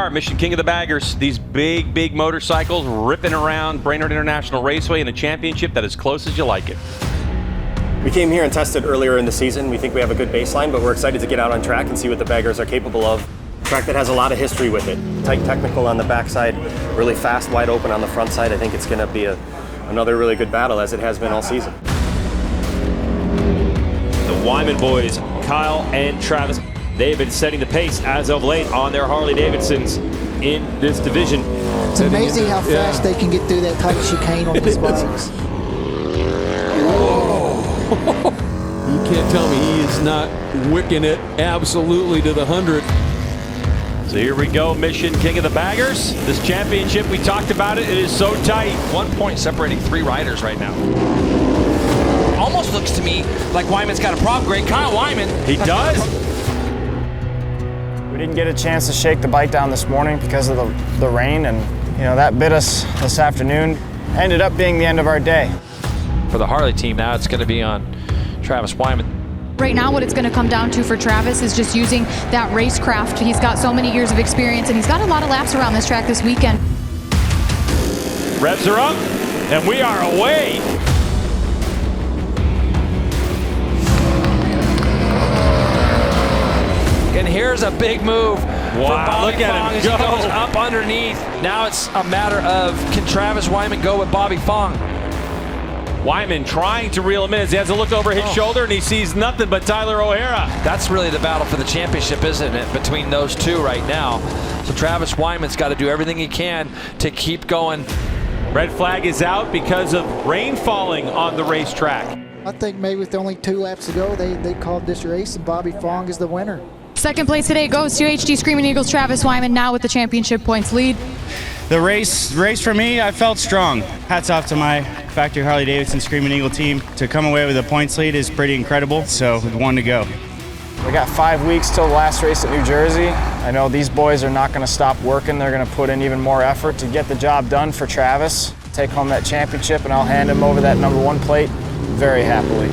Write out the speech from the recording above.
are, Mission King of the Baggers. These big motorcycles ripping around Brainerd International Raceway in a championship that is close as you like it. We came here and tested earlier in the season. We think we have a good baseline, but we're excited to get out on track and see what the Baggers are capable of. A track that has a lot of history with it. Tight technical on the backside, really fast, wide open on the front side. I think it's going to be another really good battle, as it has been all season. The Wyman boys, Kyle and Travis, they've been setting the pace as of late on their Harley-Davidsons in this division. It's amazing how fast they can get through that tight chicane on these bikes. You can't tell me he is not wicking it absolutely to the 100. So here we go, Mission King of the Baggers. This championship, we talked about it, it is so tight. 1 point separating 3 riders right now. Almost looks to me like Wyman's got a problem. Great Kyle Wyman. He does. We didn't get a chance to shake the bike down this morning because of the rain, and that bit us this afternoon. Ended up being the end of our day. For the Harley team now, it's going to be on Travis Wyman. Right now, what it's going to come down to for Travis is just using that racecraft. He's got so many years of experience, and he's got a lot of laps around this track this weekend. Revs are up, and we are away. And here's a big move. Wow, look at him go. He goes up underneath. Now it's a matter of, can Travis Wyman go with Bobby Fong? Wyman trying to reel him in as he has a look over his shoulder and he sees nothing but Tyler O'Hara. That's really the battle for the championship, isn't it, between those two right now. So Travis Wyman's got to do everything he can to keep going. Red flag is out because of rain falling on the racetrack. I think maybe with only 2 laps to go, they called this race, and Bobby Fong is the winner. Second place today goes to HD Screamin Eagle's Travis Wyman, now with the championship points lead. The race for me, I felt strong. Hats off to my factory Harley-Davidson Screamin Eagle team. To come away with a points lead is pretty incredible, so with 1 to go. We got 5 weeks till the last race at New Jersey. I know these boys are not going to stop working. They're going to put in even more effort to get the job done for Travis, take home that championship, and I'll hand him over that #1 plate very happily.